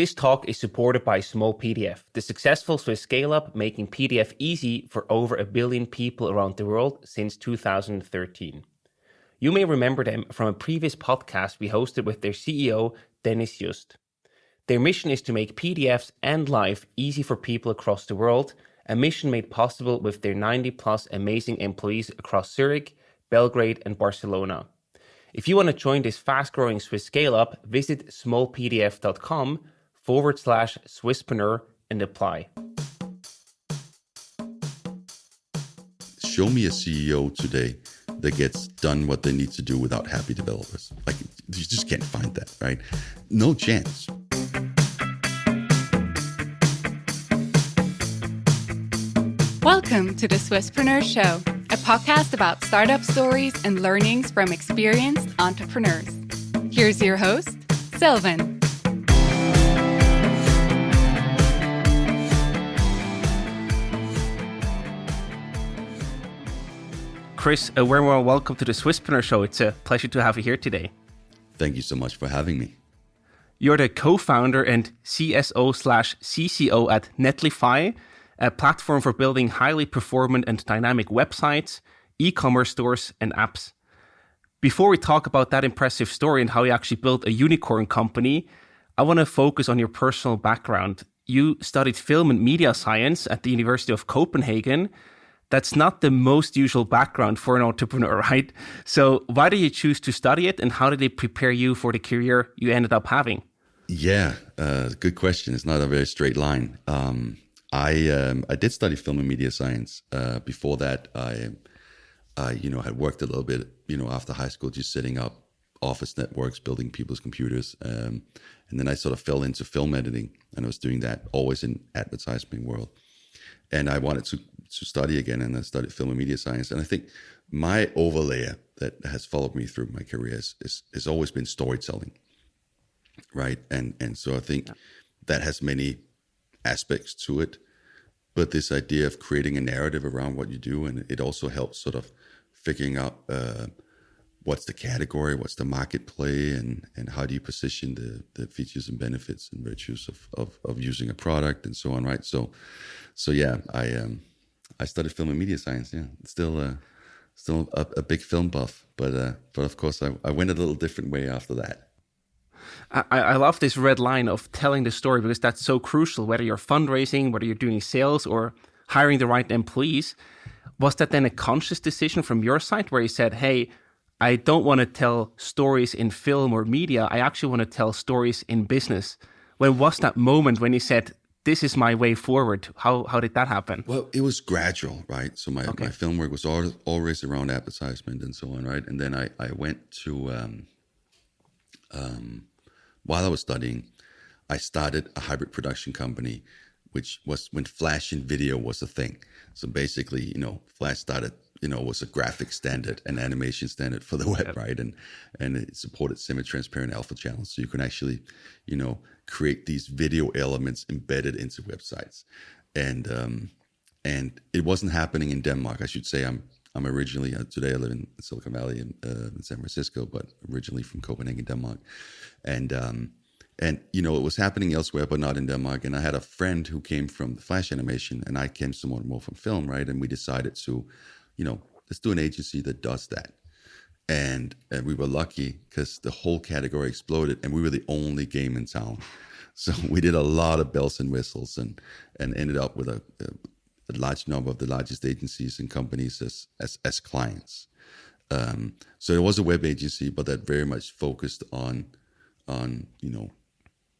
This talk is supported by Small PDF, the successful Swiss scale-up making PDF easy for over 1 billion people around the world since 2013. You may remember them from a previous podcast we hosted with their CEO, Dennis Just. Their mission is to make PDFs and life easy for people across the world, a mission made possible with their 90-plus amazing employees across Zurich, Belgrade, and Barcelona. If you want to join this fast-growing Swiss scale-up, visit smallpdf.com/Swisspreneur and apply. Show me a CEO today that gets done what they need to do without happy developers. Like, you just can't find that, right? No chance. Welcome to the Swisspreneur Show, a podcast about startup stories and learnings from experienced entrepreneurs. Here's your host, Sylvan. Chris, a warm welcome to the Swisspreneur Show. It's a pleasure to have you here today. Thank you so much for having me. You're the co-founder and CSO/CCO at Netlify, a platform for building highly performant and dynamic websites, e-commerce stores, and apps. Before we talk about that impressive story and how you actually built a unicorn company, I want to focus on your personal background. You studied film and media science at the University of Copenhagen. That's not the most usual background for an entrepreneur, right? So why did you choose to study it, and how did it prepare you for the career you ended up having? Yeah, good question. It's not a very straight line. I did study film and media science. Before that, I had worked a little bit, after high school, just setting up office networks, building people's computers. And then I sort of fell into film editing, and I was doing that always in advertising world. And I wanted to study again, and I studied film and media science. And I think my overlay that has followed me through my career has always been storytelling, right? And so I think that has many aspects to it, but this idea of creating a narrative around what you do, and it also helps sort of figuring out what's the category, what's the market play, and how do you position the features and benefits and virtues of using a product and so on, right? So yeah, I studied film and media science. Yeah, still a big film buff, but of course I went a little different way after that. I love this red line of telling the story, because that's so crucial, whether you're fundraising, whether you're doing sales or hiring the right employees. Was that then a conscious decision from your side where you said, hey, I don't want to tell stories in film or media, I actually want to tell stories in business? When was that moment when you said, this is my way forward? How did that happen? Well, it was gradual, right? So my film work was always around advertisement and so on, right? And then I went to... while I was studying, I started a hybrid production company, which was when Flash and video was a thing. So basically, Flash started, was a graphic standard, an animation standard for the web, right? And it supported semi-transparent alpha channels. So you can actually, create these video elements embedded into websites. And it wasn't happening in Denmark. I should say I'm originally, today I live in Silicon Valley in San Francisco, but originally from Copenhagen, Denmark. And it was happening elsewhere, but not in Denmark. And I had a friend who came from the Flash animation, and I came somewhat more from film, right? And we decided to, let's do an agency that does that. And we were lucky because the whole category exploded, and we were the only game in town. So we did a lot of bells and whistles, and ended up with a large number of the largest agencies and companies as clients. So it was a web agency, but that very much focused on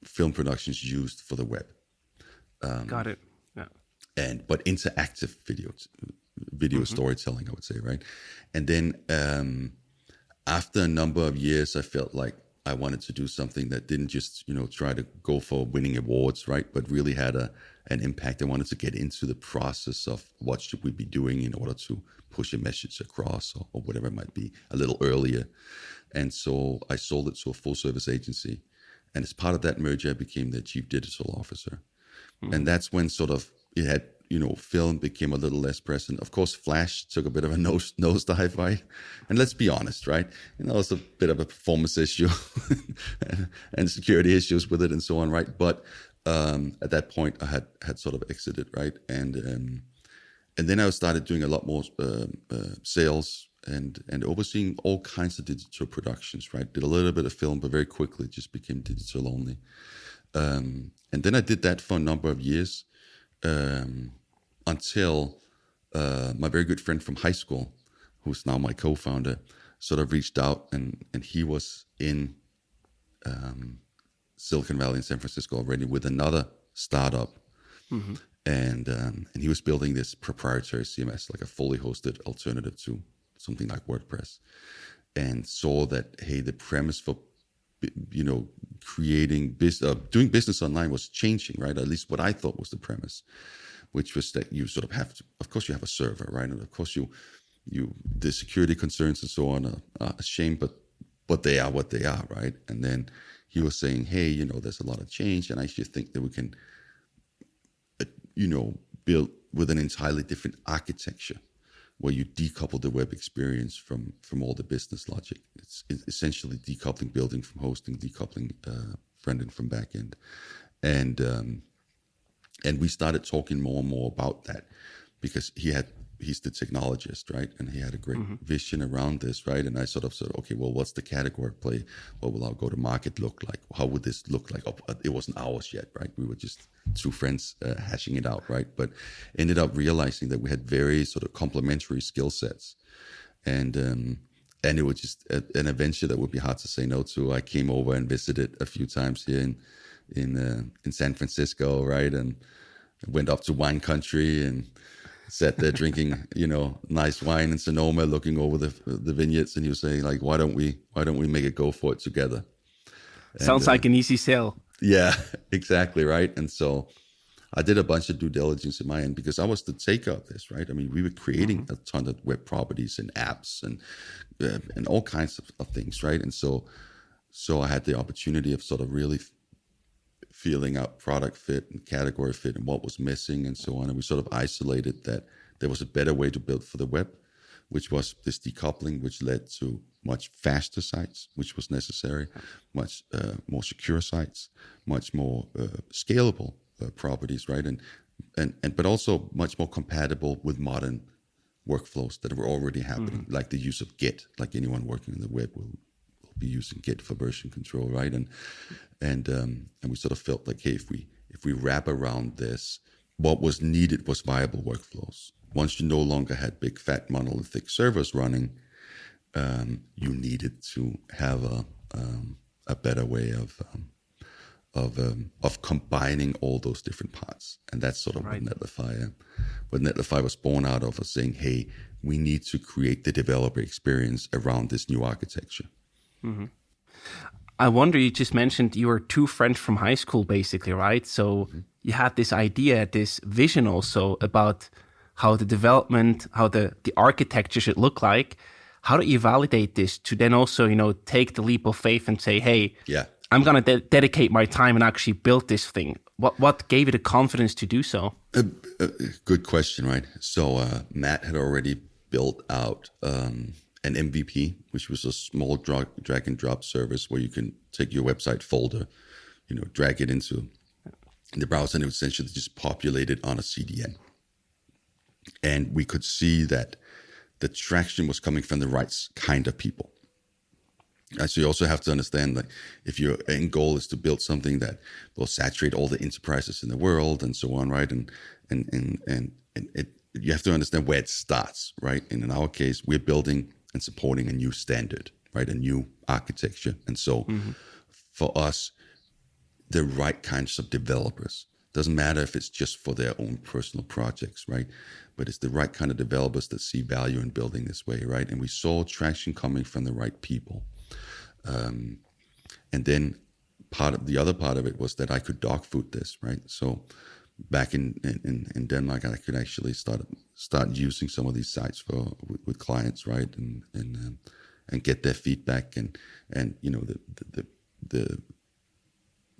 film productions used for the web. Got it. Yeah. But interactive video storytelling, I would say, right? And then after a number of years, I felt like I wanted to do something that didn't just try to go for winning awards, right? But really had an impact. I wanted to get into the process of what should we be doing in order to push a message across, or whatever it might be, a little earlier. And so I sold it to a full service agency. And as part of that merger, I became the chief digital officer. And that's when sort of it had film became a little less present. Of course, Flash took a bit of a nosedive, right? And let's be honest, right? It's a bit of a performance issue and security issues with it and so on, right? But at that point, I had sort of exited, right? And then I started doing a lot more sales and overseeing all kinds of digital productions, right? Did a little bit of film, but very quickly it just became digital only. And then I did that for a number of years until my very good friend from high school, who's now my co-founder, sort of reached out, and he was in Silicon Valley in San Francisco already with another startup. Mm-hmm. And he was building this proprietary CMS, like a fully hosted alternative to something like WordPress, and saw that, hey, the premise for creating doing business online was changing, right? At least what I thought was the premise, which was that you sort of have to, of course, you have a server, right? And of course, the security concerns and so on are a shame, but they are what they are, right? And then he was saying, hey, there's a lot of change, and I actually think that we can, build with an entirely different architecture, where you decouple the web experience from all the business logic. It's essentially decoupling building from hosting, decoupling front end from back end. And we started talking more and more about that, because he's the technologist, right? And he had a great vision around this, right? And I sort of said, okay, well, what's the category play? What will our go-to-market look like? How would this look like? It wasn't ours yet, right? We were just two friends hashing it out, right? But ended up realizing that we had very sort of complementary skill sets. And it was just an adventure that would be hard to say no to. I came over and visited a few times here in San Francisco, right? And went up to wine country and sat there drinking, nice wine in Sonoma, looking over the vineyards, and he was saying, like, why don't we make a go for it together? Sounds like an easy sell. Yeah, exactly, right. And so I did a bunch of due diligence in my end, because I was the taker of this, right? I mean, we were creating a ton of web properties and apps and all kinds of things, right? And so I had the opportunity of sort of really feeling out product fit and category fit and what was missing and so on. And we sort of isolated that there was a better way to build for the web, which was this decoupling, which led to much faster sites, which was necessary, much more secure sites, much more scalable properties, right? And but also much more compatible with modern workflows that were already happening, like the use of Git. Like anyone working on the web will be using Git for version control, right? And we sort of felt like, hey, if we wrap around this, what was needed was viable workflows. Once you no longer had big fat monolithic servers running, you needed to have a better way of combining all those different parts. And that's sort of right. what Netlify was born out of saying, hey, we need to create the developer experience around this new architecture. Mm-hmm. I wonder, you just mentioned you were two friends from high school, basically, right? So you had this idea, this vision also about how the development, how the architecture should look like. How do you validate this to then also, take the leap of faith and say, hey, I'm going to dedicate my time and actually build this thing? What gave you the confidence to do so? Good question, right? So Matt had already built out an MVP, which was a small drag and drop service where you can take your website folder, drag it into the browser, and it essentially just populate it on a CDN. And we could see that the traction was coming from the right kind of people. So you also have to understand that if your end goal is to build something that will saturate all the enterprises in the world and so on, right? And you have to understand where it starts, right? And in our case, we're building and supporting a new standard, right? A new architecture. And so for us, the right kinds of developers, doesn't matter if it's just for their own personal projects, right? But it's the right kind of developers that see value in building this way, right? And we saw traction coming from the right people. And then the other part of it was that I could dog food this, right? So back in Denmark, I could actually start using some of these sites with clients, right? And get their feedback and the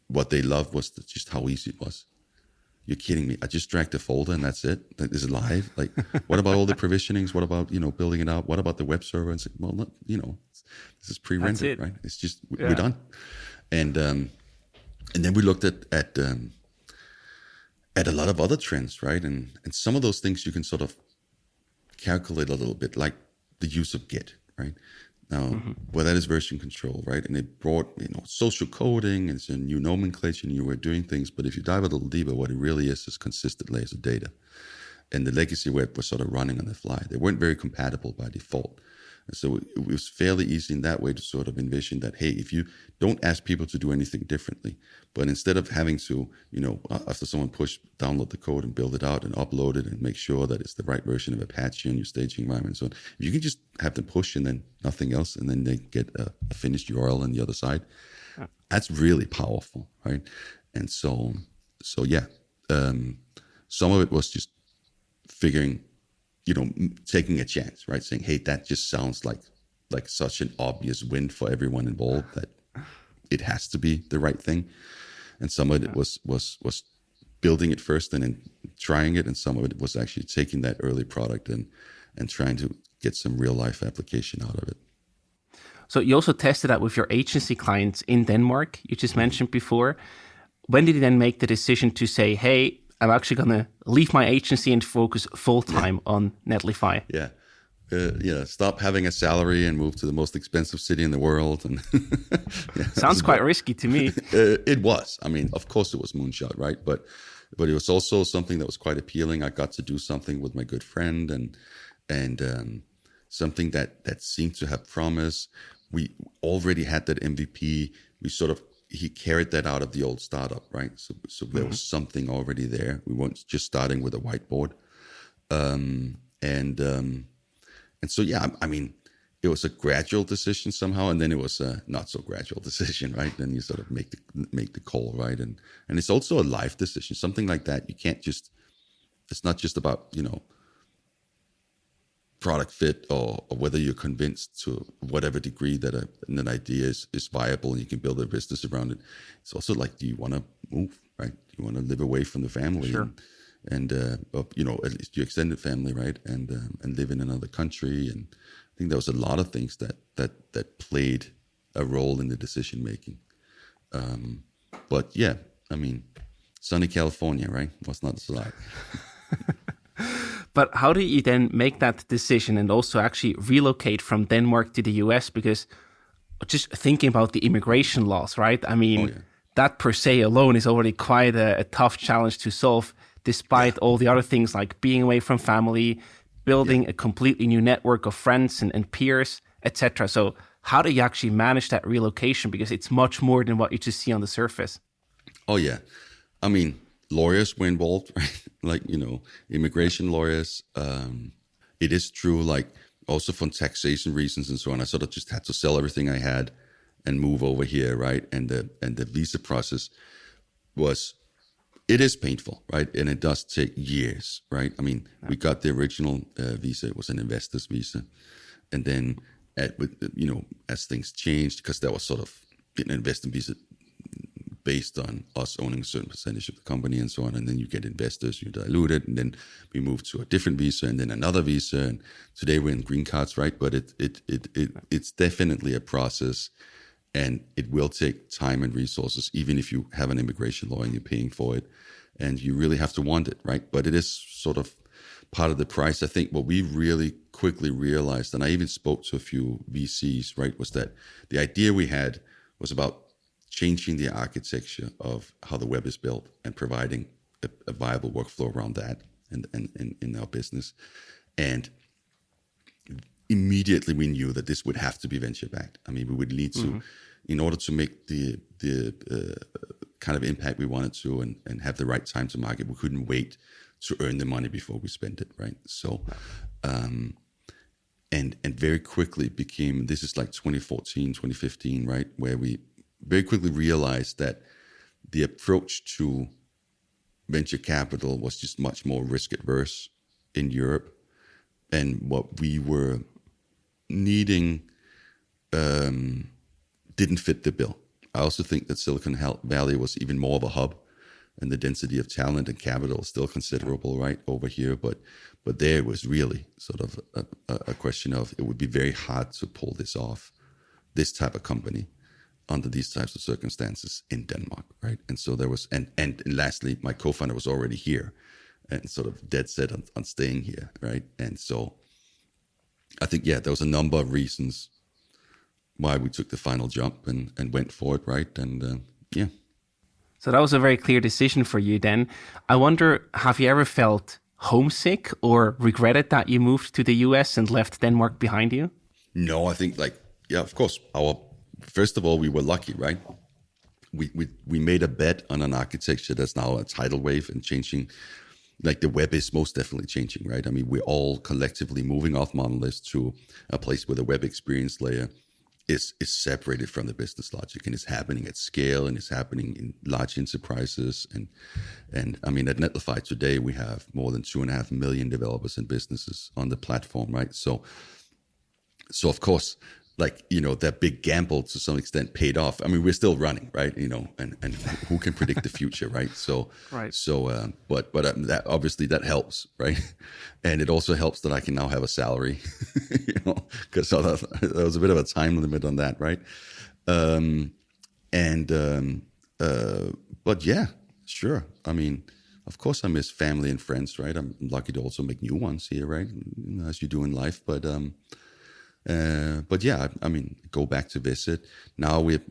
what they loved was just how easy it was. you're kidding me. I just dragged a folder and that's it. Like, is it live? Like, what about all the provisionings? What about, building it out? What about the web server? And it's like, well, not, this is pre-rendered, right? It's just, we're done. And then we looked at a lot of other trends, right? And some of those things you can sort of calculate a little bit, like the use of Git, right? Now, well, that is version control, right? And it brought, social coding, it's a new nomenclature, and you were doing things. But if you dive a little deeper, what it really is consistent layers of data. And the legacy web was sort of running on the fly. They weren't very compatible by default. And so it was fairly easy in that way to sort of envision that, hey, if you don't ask people to do anything differently, but instead of having to, after someone download the code and build it out and upload it and make sure that it's the right version of Apache on your staging environment and so on, if you can just have them push and then nothing else, and then they get a finished URL on the other side, that's really powerful, right? And so yeah, some of it was just figuring, taking a chance, right? Saying, hey, that just sounds like such an obvious win for everyone involved that it has to be the right thing. And some of it was building it first and then trying it. And some of it was actually taking that early product and trying to get some real life application out of it. So you also tested that with your agency clients in Denmark, you just mentioned before. When did you then make the decision to say, hey, I'm actually going to leave my agency and focus full-time on Netlify? Stop having a salary and move to the most expensive city in the world. And Sounds quite risky to me. It was. I mean, of course it was moonshot, right? But it was also something that was quite appealing. I got to do something with my good friend and something that seemed to have promise. We already had that MVP. He carried that out of the old startup, right? So there was something already there. We weren't just starting with a whiteboard. And so, yeah, I mean, it was a gradual decision somehow, and then it was a not so gradual decision, right? Then you sort of make the call, right? And it's also a life decision, something like that. You can't just, it's not just about, product fit or whether you're convinced to whatever degree that an idea is viable and you can build a business around it. It's also like, do you want to move, right? Do you want to live away from the family? Sure. And at least your extended family, right? And live in another country. And I think there was a lot of things that played a role in the decision making. But yeah, I mean, sunny California, right? Was not so like. But how do you then make that decision and also actually relocate from Denmark to the US? Because just thinking about the immigration laws, right? I mean, that per se alone is already quite a tough challenge to solve, despite all the other things like being away from family, building a completely new network of friends and peers, etc. So how do you actually manage that relocation? Because it's much more than what you just see on the surface. Oh, yeah. I mean, lawyers were involved, right? Like, immigration lawyers. It is true, like also for taxation reasons and so on. I sort of just had to sell everything I had and move over here, right? And the visa process it is painful, right? And it does take years, right? I mean, we got the original visa. It was an investor's visa. And then, as things changed, because that was sort of an investor visa based on us owning a certain percentage of the company and so on. And then you get investors, you dilute it, and then we move to a different visa and then another visa. And today we're in green cards, right? But it's definitely a process, and it will take time and resources, even if you have an immigration law and you're paying for it. And you really have to want it, right? But it is sort of part of the price. I think what we really quickly realized, and I even spoke to a few VCs, right, was that the idea we had was about changing the architecture of how the web is built and providing a viable workflow around that and in our business. And immediately we knew that this would have to be venture backed. I mean, we would need to, in order to make the kind of impact we wanted to and have the right time to market, we couldn't wait to earn the money before we spent it, right? So, and very quickly became, this is like 2014, 2015, right? Where we very quickly realized that the approach to venture capital was just much more risk adverse in Europe. And what we were needing didn't fit the bill. I also think that Silicon Valley was even more of a hub and the density of talent and capital is still considerable, right, over here. But there it was really sort of a question of it would be very hard to pull this off, this type of company, under these types of circumstances in Denmark, right? And so there was, and lastly, my co-founder was already here and sort of dead set on staying here, right? And so I think, yeah, there was a number of reasons why we took the final jump and went for it, right? And yeah. So that was a very clear decision for you then. I wonder, have you ever felt homesick or regretted that you moved to the US and left Denmark behind you? No, I think yeah, of course. First of all, we were lucky, right? We made a bet on an architecture that's now a tidal wave and changing. Like the web is most definitely changing, right? I mean, we're all collectively moving off monoliths to a place where the web experience layer is separated from the business logic, and it's happening at scale, and it's happening in large enterprises. And I mean, at Netlify today, we have more than 2.5 million developers and businesses on the platform, right? So of course, like, you know, that big gamble to some extent paid off. I mean, we're still running, right? You know, and who can predict the future, right? So, right. So, but that obviously that helps, right? And it also helps that I can now have a salary, you know, because there was a bit of a time limit on that, right? But yeah, sure. I mean, of course, I miss family and friends, right? I'm lucky to also make new ones here, right? As you do in life, but yeah, I mean, go back to visit. Now we're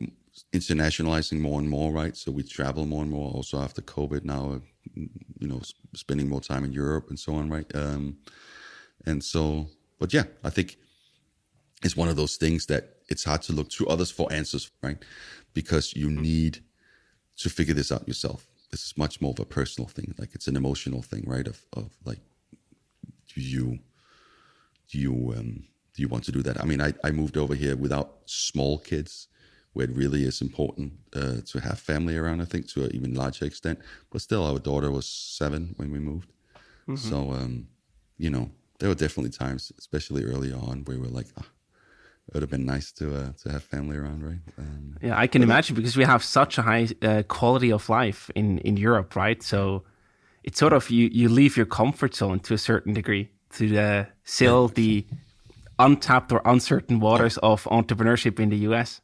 internationalizing more and more, right? So we travel more and more. Also after COVID, now, you know, spending more time in Europe and so on, right? And so, but yeah, I think it's one of those things that it's hard to look to others for answers, right? Because you need to figure this out yourself. This is much more of a personal thing. Like it's an emotional thing, right? Of like, do you want to do that? I mean, I moved over here without small kids, where it really is important to have family around, I think, to an even larger extent. But still, our daughter was 7 when we moved. Mm-hmm. So, you know, there were definitely times, especially early on, where we were like, it would have been nice to have family around, right? Yeah, I can imagine, because we have such a high quality of life in Europe, right? So it's sort of, you leave your comfort zone to a certain degree to sail the untapped or uncertain waters of entrepreneurship in the US.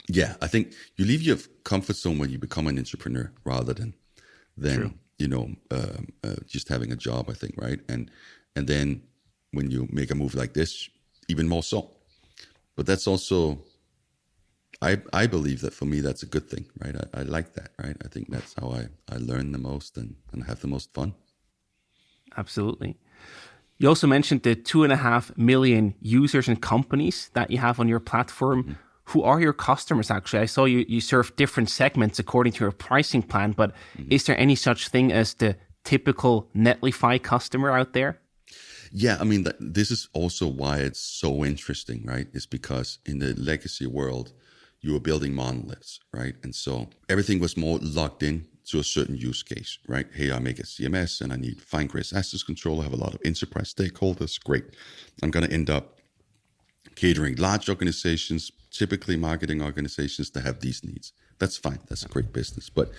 Yeah, I think you leave your comfort zone when you become an entrepreneur rather than you know, just having a job, I think, right? And then when you make a move like this, even more so. But that's also, I believe that for me, that's a good thing, right? I like that, right? I think that's how I learn the most and have the most fun. Absolutely. You also mentioned the 2.5 million users and companies that you have on your platform. Mm-hmm. Who are your customers, actually? I saw you serve different segments according to your pricing plan, but is there any such thing as the typical Netlify customer out there? Yeah, I mean, this is also why it's so interesting, right? It's because in the legacy world, you were building monoliths, right? And so everything was more locked in to a certain use case, right? Hey, I make a CMS and I need fine-grained access control. I have a lot of enterprise stakeholders. Great. I'm going to end up catering large organizations, typically marketing organizations, that have these needs. That's fine. That's a great business. But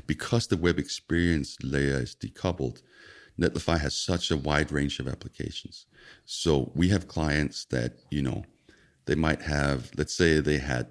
because the web experience layer is decoupled, Netlify has such a wide range of applications. So we have clients that, you know, they might have, let's say they had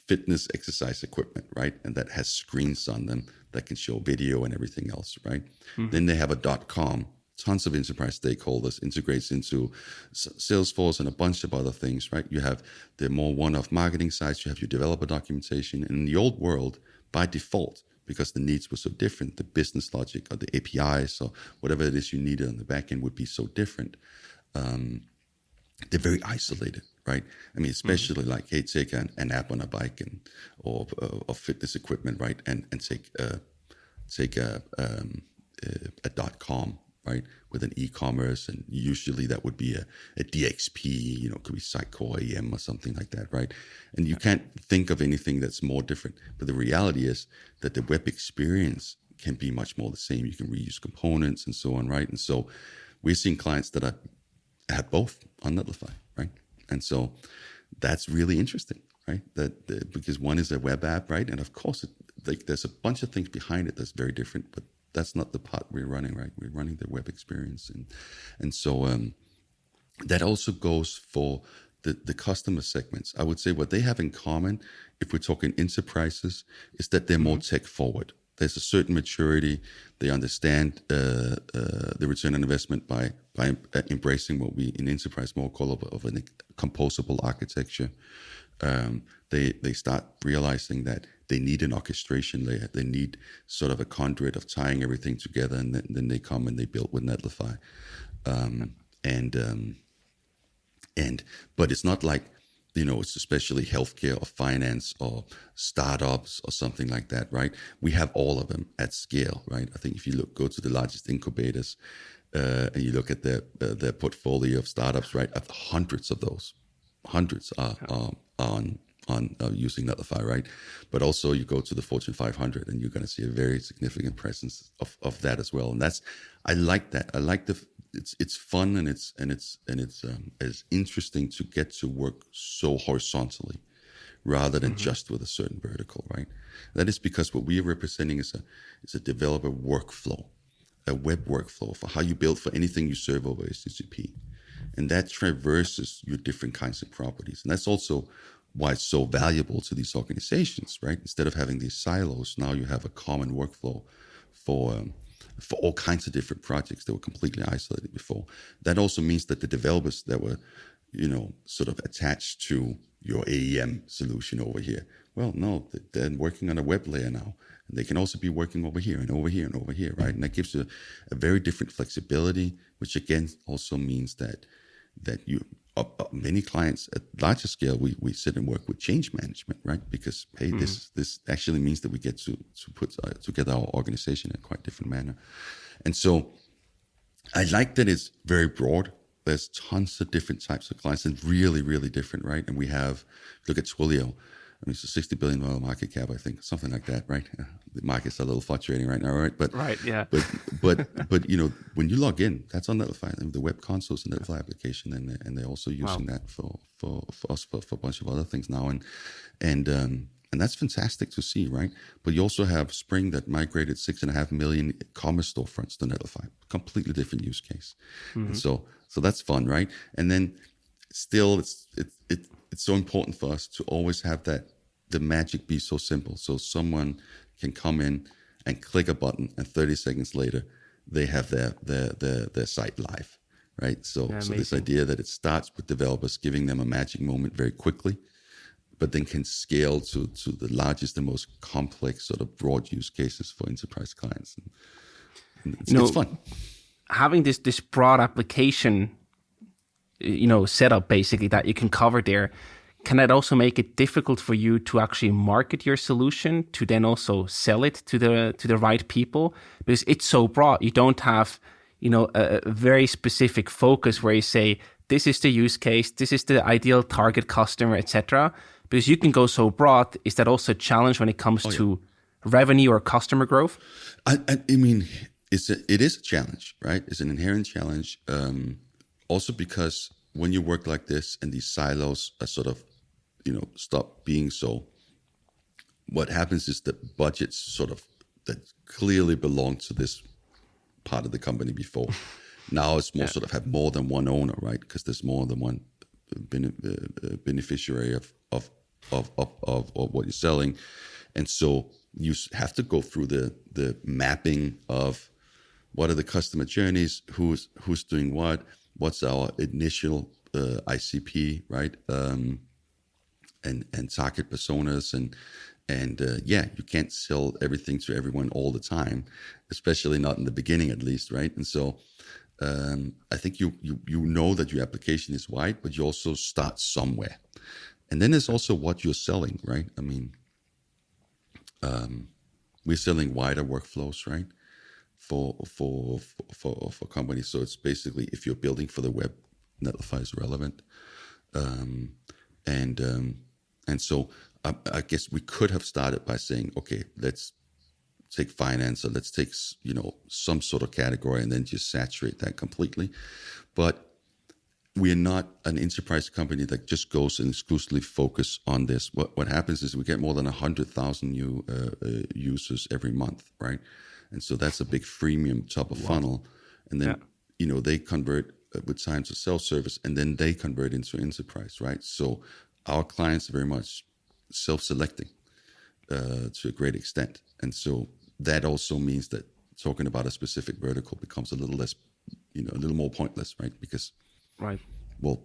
fitness exercise equipment, right? And that has screens on them that can show video and everything else, right? Mm-hmm. Then they have a .com, tons of enterprise stakeholders, integrates into Salesforce and a bunch of other things, right? You have the more one-off marketing sites, you have your developer documentation. And in the old world, by default, because the needs were so different, the business logic or the APIs or whatever it is you needed on the back end would be so different. They're very isolated, right? I mean, especially like, hey, take an app on a bike or fitness equipment, right? And take a .com, right? With an e-commerce, and usually that would be a DXP, you know, could be Sitecore AEM or something like that, right? And you can't think of anything that's more different. But the reality is that the web experience can be much more the same. You can reuse components and so on, right? And so we're seeing clients that have both on Netlify, right? And so that's really interesting, right? Because one is a web app, right? And of course, like there's a bunch of things behind it that's very different, but that's not the part we're running, right? We're running the web experience, and so that also goes for the customer segments. I would say what they have in common, if we're talking enterprises, is that they're more tech forward. There's a certain maturity. They understand the return on investment by embracing what we in enterprise more call of a composable architecture. They start realizing that they need an orchestration layer. They need sort of a conduit of tying everything together, and then they come and they build with Netlify. But it's not like, it's especially healthcare or finance or startups or something like that, right? We have all of them at scale, right? I think if you go to the largest incubators and you look at their portfolio of startups, right? Hundreds of those, hundreds are on using Netlify, right? But also you go to the Fortune 500 and you're going to see a very significant presence of that as well. And I like that. I like it's fun and it's interesting to get to work so horizontally rather than just with a certain vertical, right? That is because what we are representing is a developer workflow, a web workflow for how you build for anything you serve over HTTP. And that traverses your different kinds of properties. And that's also why it's so valuable to these organizations, right? Instead of having these silos, now you have a common workflow for all kinds of different projects that were completely isolated before. That also means that the developers that were, sort of attached to your AEM solution over here, well, no, they're working on a web layer now. And they can also be working over here and over here and over here, right? And that gives you a very different flexibility, which again also means that you many clients at larger scale, we sit and work with change management, right? Because hey, this actually means that we get to put together our organization in a quite different manner. And so I like that it's very broad. There's tons of different types of clients and really, really different, right? And we have, look at Twilio. I mean, it's a $60 billion market cap, I think, something like that, right? The market's a little fluctuating right now, right? But right, yeah. But when you log in, that's on Netlify. I mean, the web console is a Netlify application, and they're also using that for us for a bunch of other things now, and that's fantastic to see, right? But you also have Spring that migrated 6.5 million commerce storefronts to Netlify, completely different use case, and so that's fun, right? And then still, it's so important for us to always have the magic be so simple. So someone can come in and click a button, and 30 seconds later, they have their site live, right? So this idea that it starts with developers giving them a magic moment very quickly, but then can scale to the largest and most complex sort of broad use cases for enterprise clients. And it's fun. Having this broad application setup basically that you can cover there, can that also make it difficult for you to actually market your solution to then also sell it to the right people? Because it's so broad. You don't have, a very specific focus where you say, this is the use case, this is the ideal target customer, etc. Because you can go so broad. Is that also a challenge when it comes to revenue or customer growth? I mean, it is a challenge, right? It's an inherent challenge. Also because when you work like this and these silos are sort of, stop being so, what happens is that budgets sort of that clearly belong to this part of the company before. Now it's more sort of have more than one owner, right? Because there's more than one beneficiary of what you're selling. And so you have to go through the mapping of what are the customer journeys, who's doing what's our initial ICP, right? And target personas and you can't sell everything to everyone all the time, especially not in the beginning at least, right? And so I think you know that your application is wide, but you also start somewhere. And then there's also what you're selling, right? I mean, we're selling wider workflows, right? For companies. So it's basically if you're building for the web, Netlify is relevant. And so I guess we could have started by saying, okay, let's take finance or let's take, some sort of category and then just saturate that completely. But we are not an enterprise company that just goes and exclusively focus on this. What happens is we get more than 100,000 new users every month, right? And so that's a big freemium top of funnel. And then, they convert with time to self-service, and then they convert into enterprise, right? So our clients are very much self-selecting to a great extent. And so that also means that talking about a specific vertical becomes a little less, a little more pointless, right? Because Right. well,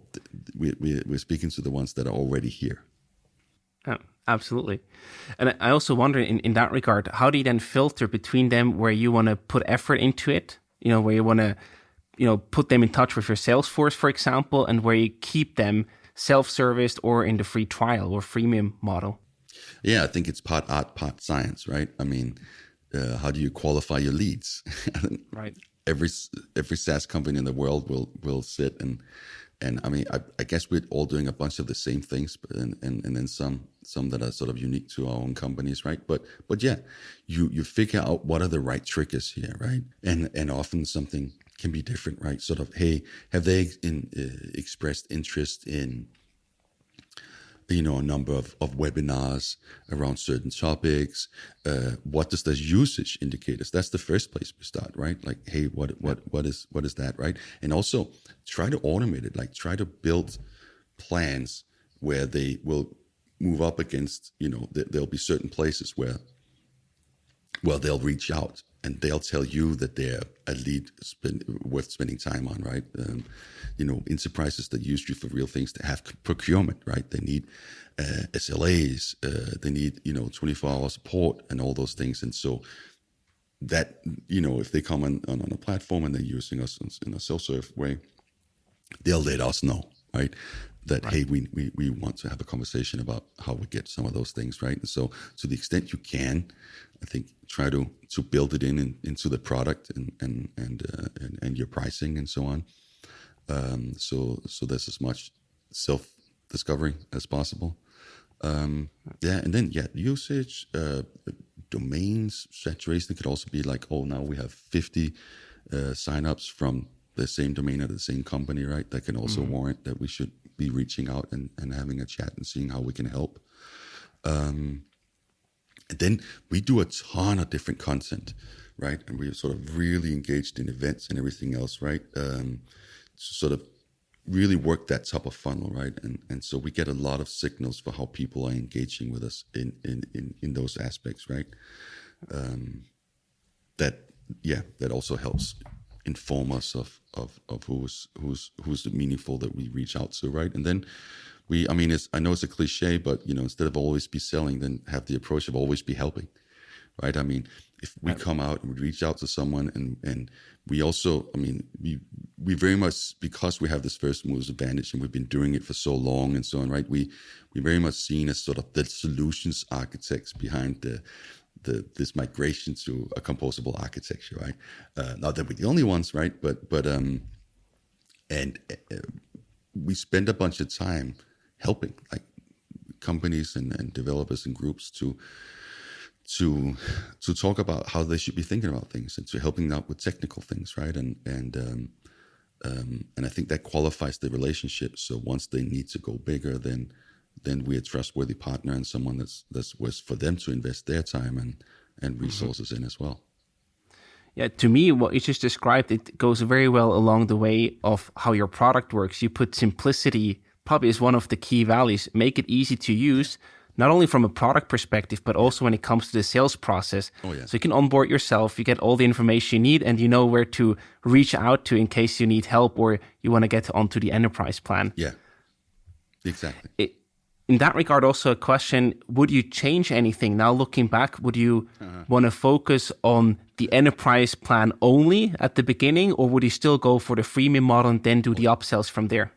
we're speaking to the ones that are already here. Yeah, absolutely. And I also wonder in that regard, how do you then filter between them where you want to put effort into it, where you want to, put them in touch with your sales force, for example, and where you keep them self-serviced or in the free trial or freemium model? Yeah, I think it's part art, part science, right? I mean, how do you qualify your leads? Right. Every SaaS company in the world will sit and I mean, I guess we're all doing a bunch of the same things, and then some that are sort of unique to our own companies, right? But yeah, you figure out what are the right triggers here, right? And often something can be different, right? Sort of, hey, have they expressed interest in a number of webinars around certain topics? What does the usage indicate us? That's the first place we start, right? Like, hey, what is that, right? And also try to automate it, like try to build plans where they will move up against, there'll be certain places where, well, they'll reach out and they'll tell you that they're a lead worth spending time on, right? Enterprises that use you for real things, they have procurement, right? They need SLAs, they need 24-hour support and all those things. And so that if they come on a platform and they're using us in a self-serve way, they'll let us know, right? That hey, we want to have a conversation about how we get some of those things, right? And so to the extent you can, I think try to build it into the product and your pricing and so on. So there's as much self-discovery as possible. And then usage, domains, saturation could also be like, oh, now we have 50 signups from the same domain at the same company, right? That can also warrant that we should be reaching out and having a chat and seeing how we can help. And then we do a ton of different content, right? And we're sort of really engaged in events and everything else, right? To sort of really work that top of funnel, right? And so we get a lot of signals for how people are engaging with us in those aspects, right? That also helps inform us of who's meaningful that we reach out to, right? And then I know it's a cliche, but instead of always be selling, then have the approach of always be helping, right? I mean, if we come out and we reach out to someone and we also, we very much, because we have this first mover's advantage and we've been doing it for so long and so on, right? We very much seen as sort of the solutions architects behind this migration to a composable architecture, right? Not that we're the only ones, right? But we spend a bunch of time helping like companies and developers and groups to talk about how they should be thinking about things and to helping out with technical things, right? And I think that qualifies the relationship. So once they need to go bigger, then we're a trustworthy partner and someone that's worth for them to invest their time and resources in as well. Yeah, to me, what you just described, it goes very well along the way of how your product works. You put simplicity probably as one of the key values. Make it easy to use, not only from a product perspective, but also when it comes to the sales process. Oh, yeah. So you can onboard yourself, you get all the information you need, and you know where to reach out to in case you need help or you want to get onto the enterprise plan. Yeah, exactly. In that regard, also a question, would you change anything? Now looking back, would you want to focus on the enterprise plan only at the beginning, or would you still go for the freemium model and then do the upsells from there?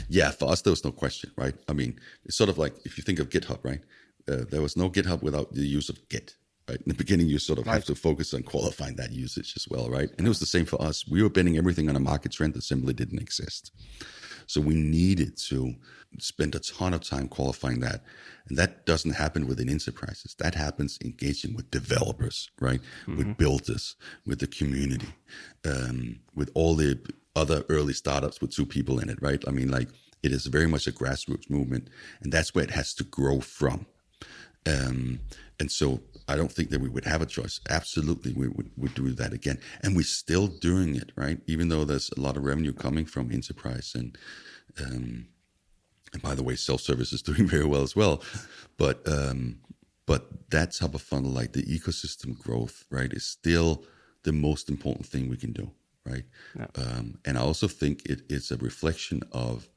Yeah, for us, there was no question, right? I mean, it's sort of like if you think of GitHub, right? There was no GitHub without the use of Git, right? In the beginning, you sort of have to focus on qualifying that usage as well, right? And it was the same for us. We were betting everything on a market trend that simply didn't exist. So we needed to spend a ton of time qualifying that. And that doesn't happen within enterprises. That happens engaging with developers, right? With builders, with the community, with all the other early startups with 2 people in it, right? I mean, like, it is very much a grassroots movement, and that's where it has to grow from. And so I don't think that we would have a choice. Absolutely, we would do that again. And we're still doing it, right? Even though there's a lot of revenue coming from enterprise. And by the way, self-service is doing very well as well. But that type of funnel, like the ecosystem growth, right, is still the most important thing we can do, right? Yeah. And I also think it is a reflection of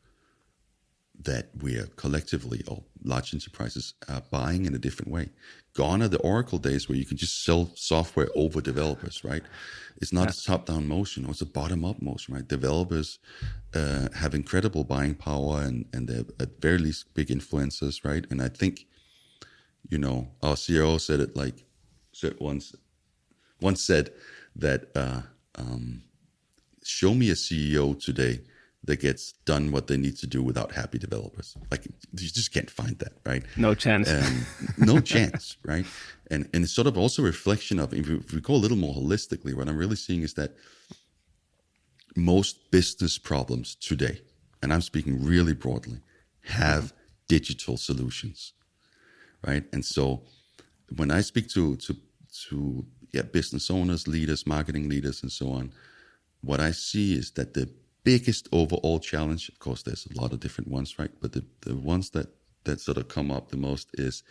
that we are collectively, or large enterprises, are buying in a different way. Gone are the Oracle days where you can just sell software over developers, right? It's not a top-down motion, or it's a bottom-up motion, right? Developers have incredible buying power, and they're at very least big influencers, right? And I think, our CRO said it once said that show me a CEO today that gets done what they need to do without happy developers. Like, you just can't find that, right? No chance. No chance, right? And it's sort of also a reflection of, if we go a little more holistically, what I'm really seeing is that most business problems today, and I'm speaking really broadly, have digital solutions, right? And so when I speak to business owners, leaders, marketing leaders, and so on, what I see is that the biggest overall challenge, of course, there's a lot of different ones, right? But the ones that sort of come up the most is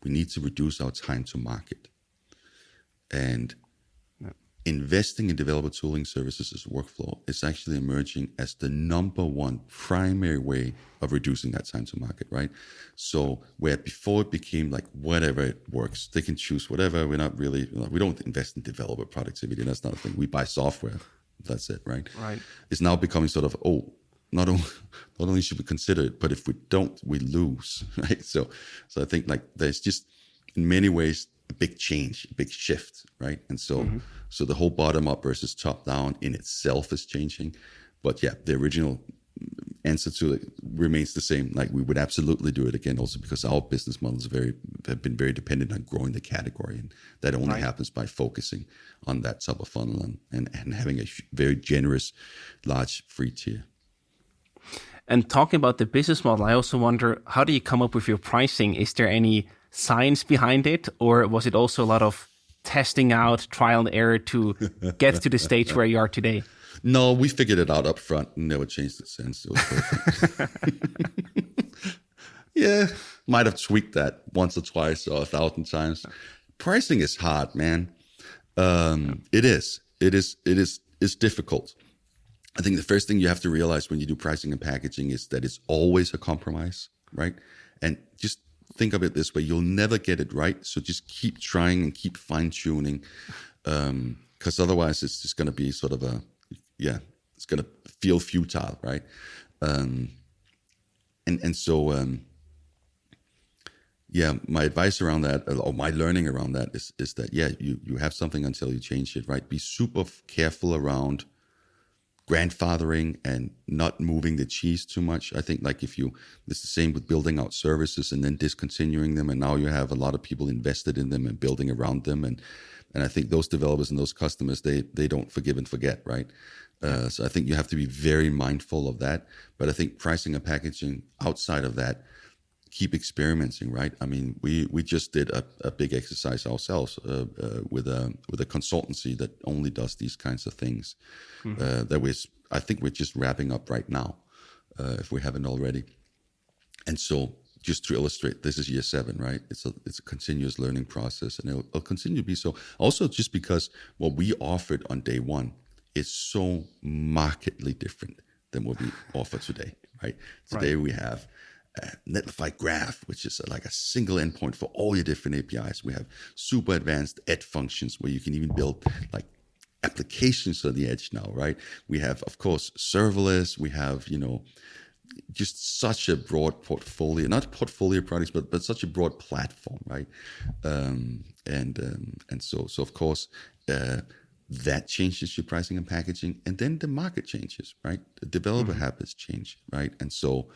we need to reduce our time to market. And investing in developer tooling services as workflow is actually emerging as the number one primary way of reducing that time to market, right? So where before it became like, whatever it works, they can choose whatever. We don't invest in developer productivity. That's not a thing. We buy software. That's it, right? Right. It's now becoming sort of, not only should we consider it, but if we don't, we lose, right? So I think, like, there's just, in many ways, a big change, a big shift, right? And so the whole bottom up versus top down in itself is changing. But yeah, the original answer to it remains the same. Like, we would absolutely do it again, also because our business models have been very dependent on growing the category, and that only happens by focusing on that type of funnel and having a very generous, large free tier. And talking about the business model, I also wonder, how do you come up with your pricing? Is there any science behind it, or was it also a lot of testing out, trial and error to get to the stage where you are today? No, we figured it out up front and never changed it since. It was perfect. Yeah, might have tweaked that once or twice or 1,000 times. Pricing is hard, man. It is. It's difficult. I think the first thing you have to realize when you do pricing and packaging is that it's always a compromise, right? And just think of it this way: you'll never get it right. So just keep trying and keep fine tuning, because otherwise it's just going to be sort of it's going to feel futile, right? My advice around that, or my learning around that, is that you have something until you change it, right? Be super careful around grandfathering and not moving the cheese too much. I think, like, it's the same with building out services and then discontinuing them, and now you have a lot of people invested in them and building around them, and I think those developers and those customers, they don't forgive and forget, right? So I think you have to be very mindful of that. But I think pricing and packaging outside of that, keep experimenting, right? I mean, we just did a big exercise ourselves with a consultancy that only does these kinds of things. I think we're just wrapping up right now, if we haven't already. And so, just to illustrate, this is year 7, right? It's a continuous learning process, and it'll continue to be so. Also, just because what we offered on day 1 is so markedly different than what we offer today, right? Today we have Netlify Graph, which is like a single endpoint for all your different APIs. We have super advanced edge functions where you can even build like applications on the edge now, right? We have, of course, serverless. We have, just such a broad portfolio, not portfolio products, but such a broad platform, right? So of course, that changes your pricing and packaging, and then the market changes, right? The developer habits change, right? And so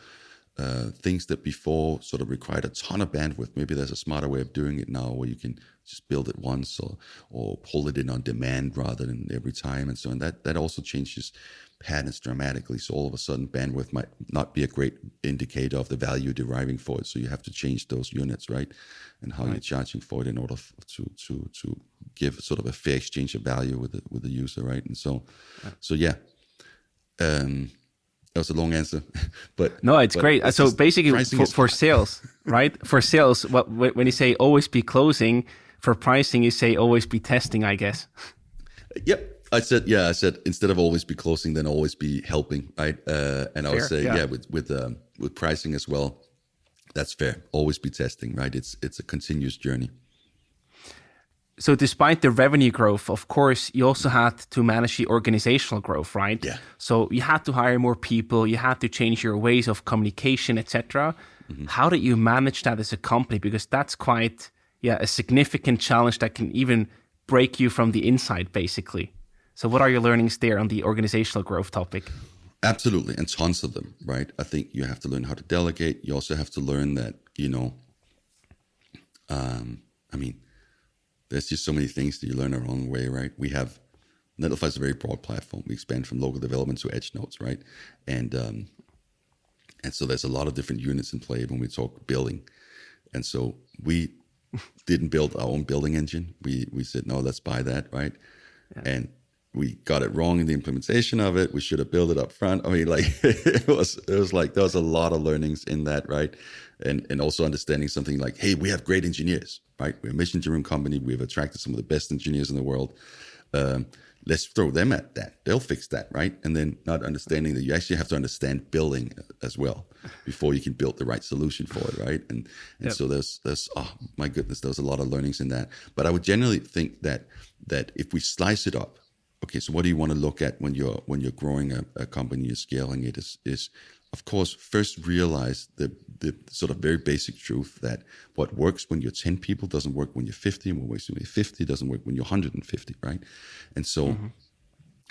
things that before sort of required a ton of bandwidth. Maybe there's a smarter way of doing it now where you can just build it once or pull it in on demand rather than every time and so on. That also changes patterns dramatically. So all of a sudden bandwidth might not be a great indicator of the value deriving for it. So you have to change those units, right? And how you're charging for it in order to give sort of a fair exchange of value with the user, right? And so yeah. That was a long answer, but no, it's great. So basically, for sales, right? For sales, when you say always be closing, for pricing, you say always be testing, I guess. Yep, I said instead of always be closing, then always be helping, right? And I would say with pricing as well, that's fair. Always be testing, right? It's a continuous journey. So despite the revenue growth, of course, you also had to manage the organizational growth, right? Yeah. So you had to hire more people, you had to change your ways of communication, etc. Mm-hmm. How did you manage that as a company? Because that's quite, a significant challenge that can even break you from the inside, basically. So what are your learnings there on the organizational growth topic? Absolutely, and tons of them, right? I think you have to learn how to delegate. You also have to learn that, there's just so many things that you learn along the way, right? Netlify is a very broad platform. We expand from local development to edge nodes, right? And so there's a lot of different units in play when we talk building. And so we didn't build our own building engine. We said, no, let's buy that, right? Yeah. And we got it wrong in the implementation of it. We should have built it up front. I mean, like it was like there was a lot of learnings in that, right? And also understanding something like, hey, we have great engineers, right? We're a mission-driven company. We've attracted some of the best engineers in the world. Let's throw them at that. They'll fix that, right? And then not understanding that you actually have to understand building as well before you can build the right solution for it, right? And so there's oh my goodness, there's a lot of learnings in that. But I would generally think that if we slice it up, okay, so what do you want to look at when you're growing a company, you're scaling it is of course, first realize the sort of very basic truth that what works when you're 10 people doesn't work when you're 50, and what works when you're 50 doesn't work when you're 150, right? And so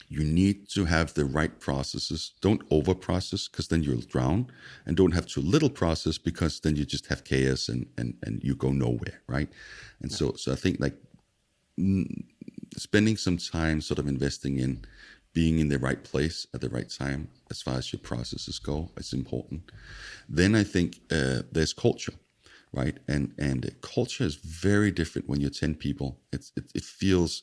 you need to have the right processes. Don't over-process because then you'll drown, and don't have too little process because then you just have chaos and you go nowhere, right? And so I think like spending some time sort of investing in being in the right place at the right time as far as your processes go is important. Then I think there's culture, right? And culture is very different when you're 10 people. It feels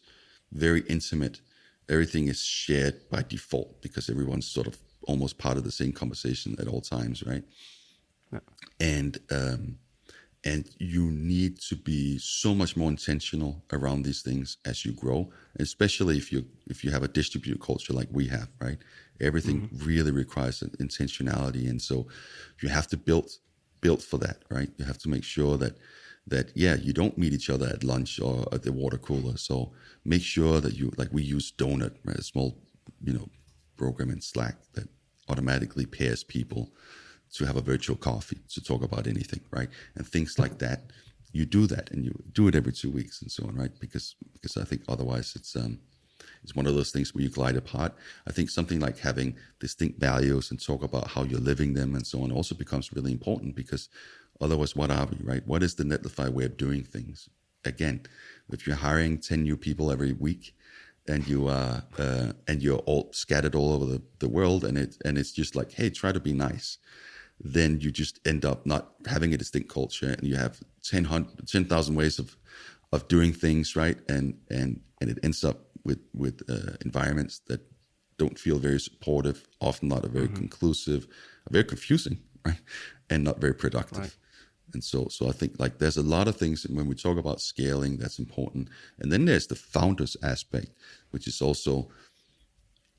very intimate. Everything is shared by default because everyone's sort of almost part of the same conversation at all times, right? Yeah. And you need to be so much more intentional around these things as you grow, especially if you have a distributed culture like we have, right? Everything really requires intentionality, and so you have to build for that, right? You have to make sure that you don't meet each other at lunch or at the water cooler. So make sure that we use Donut, right? A small program in Slack that automatically pairs people to have a virtual coffee to talk about anything, right? And things like that. You do that, and you do it every 2 weeks and so on, right? Because I think otherwise it's one of those things where you glide apart. I think something like having distinct values and talk about how you're living them and so on also becomes really important, because otherwise, what are we, right? What is the Netlify way of doing things? Again, if you're hiring 10 new people every week, and you're all scattered all over the world, and it's just like, hey, try to be nice, then you just end up not having a distinct culture, and you have 10,000 ways of doing things, right? And it ends up with environments that don't feel very supportive, often not a very conclusive, very confusing, right? And not very productive. Right. And so I think like there's a lot of things when we talk about scaling that's important. And then there's the founders aspect, which is also,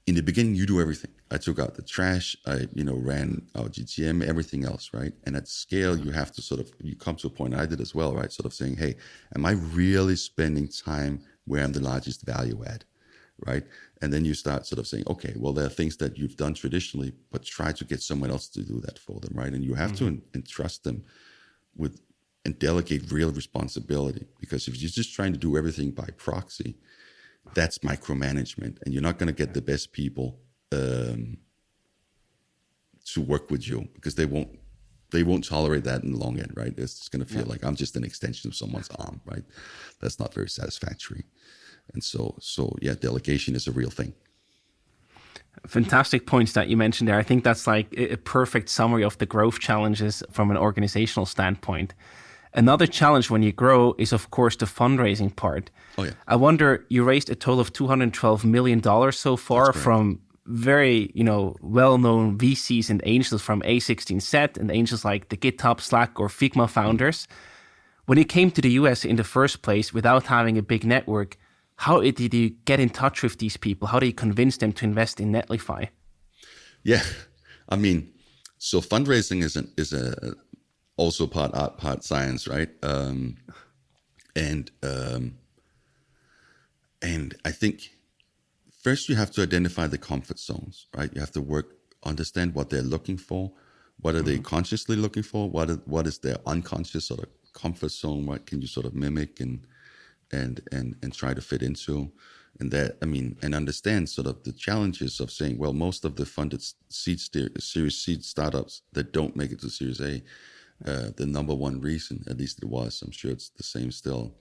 in the beginning, you do everything. I took out the trash. I, ran our GTM, everything else, right? And at scale, you have to you come to a point, I did as well, right? Sort of saying, hey, am I really spending time where I'm the largest value add, right? And then you start sort of saying, okay, well, there are things that you've done traditionally, but try to get someone else to do that for them, right? And you have to entrust them with and delegate real responsibility, because if you're just trying to do everything by proxy, that's micromanagement, and you're not going to get the best people to work with you, because they won't they won't tolerate that in the long end, right? It's just going to feel like I'm just an extension of someone's arm, right? That's not very satisfactory. And so yeah, delegation is a real thing. Fantastic points that you mentioned there. I think that's like a perfect summary of the growth challenges from an organizational standpoint. Another challenge when you grow is, of course, the fundraising part. Oh, yeah. I wonder, you raised a total of $212 million so far from very, well-known VCs and angels from A16Z and angels like the GitHub, Slack, or Figma founders. When you came to the US in the first place without having a big network, how did you get in touch with these people? How do you convince them to invest in Netlify? Yeah, I mean, so fundraising is also part art, part science, right? And I think first you have to identify the comfort zones, right? You have to understand what they're looking for. What are they consciously looking for? What is their unconscious sort of comfort zone? What can you sort of mimic and try to fit into? And understand sort of the challenges of saying, well, most of the funded Series seed startups that don't make it to Series A, the number one reason, at least it was, I'm sure it's the same still,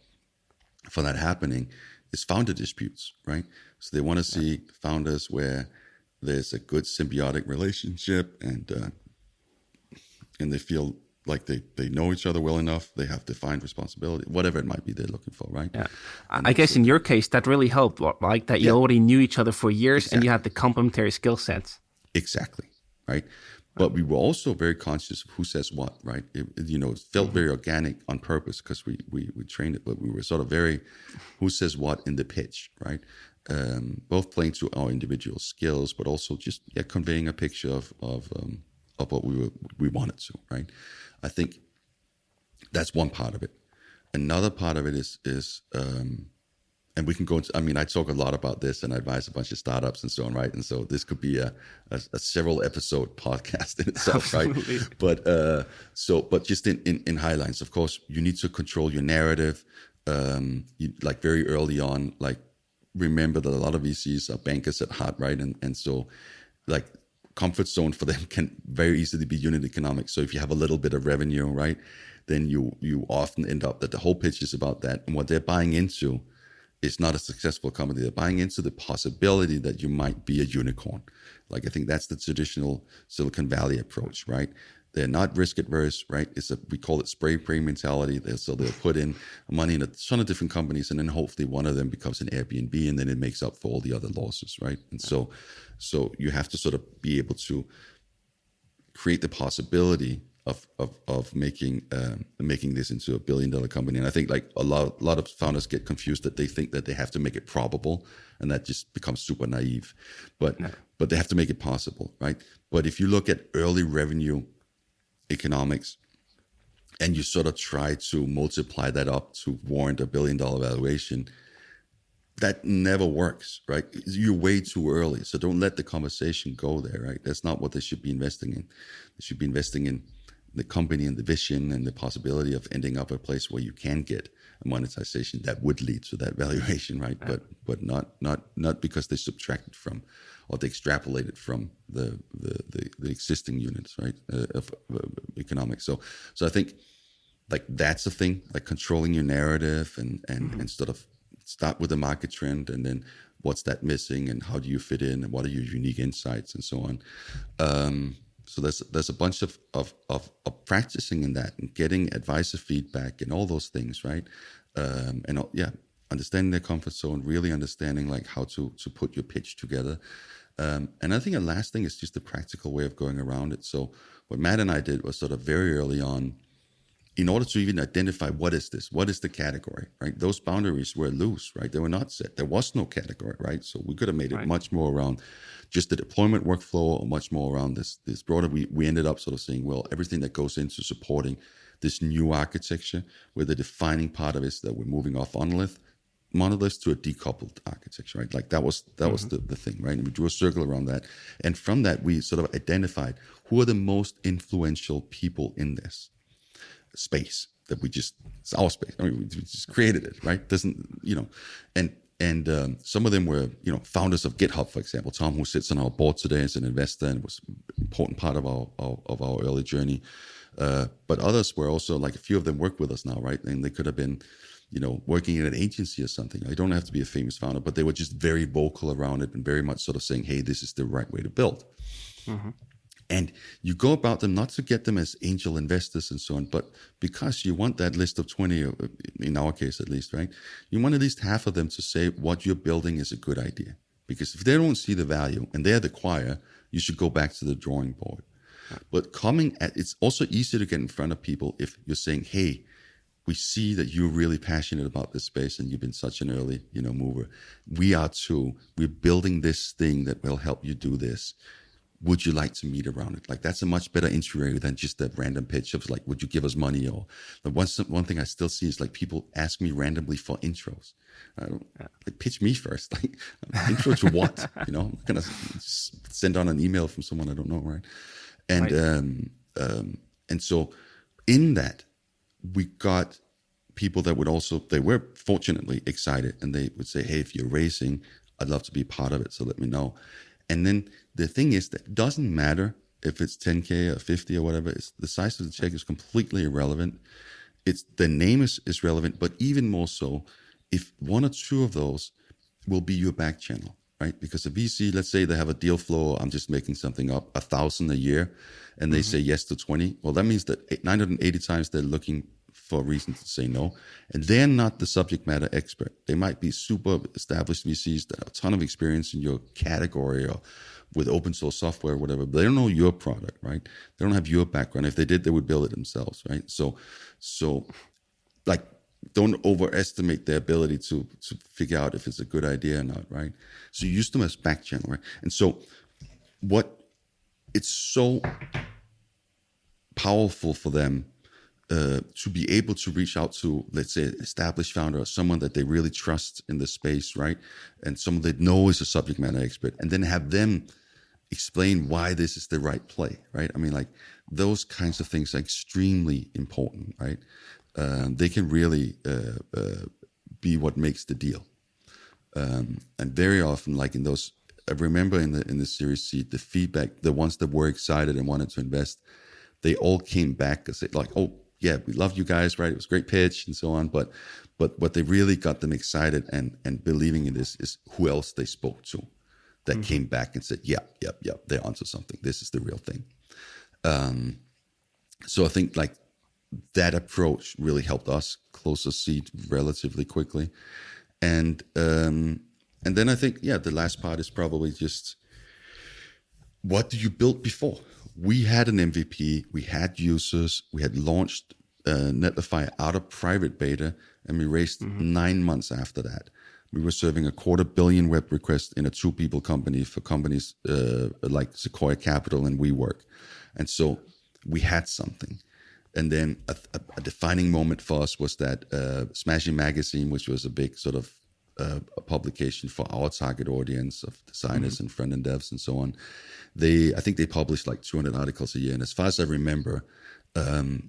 for that happening is founder disputes, right? So they want to see founders where there's a good symbiotic relationship and they feel like they know each other well enough, they have defined responsibility, whatever it might be they're looking for, right? Yeah. I guess in your case, that really helped, like that you already knew each other for years and you had the complementary skill sets. Exactly, right? But we were also very conscious of who says what, right? It felt very organic on purpose because we trained it, but we were sort of very who says what in the pitch, right? Both playing to our individual skills, but also just conveying a picture of what we wanted to, right? I think that's one part of it. Another part of it is and we can go into, I talk a lot about this and I advise a bunch of startups and so on, right? And so this could be a several episode podcast in itself, Absolutely. Right? But just in highlights, of course, you need to control your narrative. Like very early on, like remember that a lot of VCs are bankers at heart, right? And so like comfort zone for them can very easily be unit economics. So if you have a little bit of revenue, right, then you often end up that the whole pitch is about that. And what they're buying into is not a successful company. They're buying into the possibility that you might be a unicorn. Like I think that's the traditional Silicon Valley approach, right? They're not risk adverse, right? We call it spray spray mentality. So they'll put in money in a ton of different companies, and then hopefully one of them becomes an Airbnb, and then it makes up for all the other losses, right? And so you have to sort of be able to create the possibility of making this into $1 billion company. And I think like a lot of founders get confused that they think that they have to make it probable, and that just becomes super naive. But they have to make it possible, right? But if you look at early revenue economics and you sort of try to multiply that up to warrant $1 billion valuation, that never works, right? You're way too early. So don't let the conversation go there, right? That's not what they should be investing in. They should be investing in the company and the vision and the possibility of ending up a place where you can get a monetization that would lead to that valuation, right? Yeah. But not because they subtracted from or they extrapolated from the existing units, right? Of economics. So I think like that's the thing, like controlling your narrative and sort of start with the market trend and then what's that missing and how do you fit in and what are your unique insights and so on. So there's a bunch of practicing in that and getting advisor feedback and all those things, right? Understanding their comfort zone, really understanding like how to put your pitch together. And I think the last thing is just the practical way of going around it. So what Matt and I did was sort of very early on, in order to even identify what is this, what is the category, right? Those boundaries were loose, right? They were not set. There was no category, right? So we could have made it much more around just the deployment workflow or much more around this broader. We ended up sort of saying, well, everything that goes into supporting this new architecture, where the defining part of it is that we're moving off monoliths to a decoupled architecture, right? Like that was the thing, right? And we drew a circle around that. And from that, we sort of identified who are the most influential people in this space that it's our space. I mean, we just created it, right? And some of them were, founders of GitHub, for example. Tom, who sits on our board today as an investor and was an important part of our early journey. But others were also like, a few of them work with us now, right? And they could have been, working in an agency or something. I don't have to be a famous founder, but they were just very vocal around it and very much sort of saying, hey, this is the right way to build. Mm-hmm. And you go about them not to get them as angel investors and so on, but because you want that list of 20, in our case at least, right? You want at least half of them to say what you're building is a good idea. Because if they don't see the value and they're the choir, you should go back to the drawing board. But it's also easy to get in front of people if you're saying, hey, we see that you're really passionate about this space and you've been such an early, mover. We are too. We're building this thing that will help you do this. Would you like to meet around it? Like, that's a much better entry than just that random pitch of like, would you give us money? Or one thing I still see is like people ask me randomly for intros. I don't like, pitch me first. Like, intro to what? I'm not gonna send on an email from someone I don't know, right? And and so in that, we got people that they were fortunately excited, and they would say, hey, if you're raising, I'd love to be part of it, so let me know. And then the thing is that it doesn't matter if it's 10K or 50 or whatever. It's the size of the check is completely irrelevant. It's the name is relevant, but even more so, if one or two of those will be your back channel, right? Because a VC, let's say they have a deal flow, I'm just making something up, 1,000 a year, and they say yes to 20. Well, that means that 980 times they're looking for a reason to say no. And they're not the subject matter expert. They might be super established VCs that have a ton of experience in your category or with open source software or whatever, but they don't know your product, right? They don't have your background. If they did, they would build it themselves, right? So like, don't overestimate their ability to figure out if it's a good idea or not, right? So you use them as back channel, right? And so it's so powerful for them to be able to reach out to, let's say, an established founder or someone that they really trust in the space, right? And someone they know is a subject matter expert, and then have them explain why this is the right play, right? I mean, like, those kinds of things are extremely important, right? They can really be what makes the deal. And very often, like in those, I remember in the Series C, the feedback, the ones that were excited and wanted to invest, they all came back and said like, oh, yeah, we love you guys, right? It was a great pitch and so on. But what they really got them excited and believing in this is who else they spoke to that came back and said, yeah, they're onto something. This is the real thing. So I think like that approach really helped us close a seat relatively quickly. And then I think, the last part is probably just, what do you build before? We had an MVP, we had users, we had launched Netlify out of private beta, and we raised 9 months after that. We were serving 250 million web requests in a 2-people company for companies like Sequoia Capital and WeWork. And so we had something. And then a defining moment for us was that Smashing Magazine, which was a big sort of a publication for our target audience of designers and front-end devs and so on. I think they published like 200 articles a year. And as far as I remember,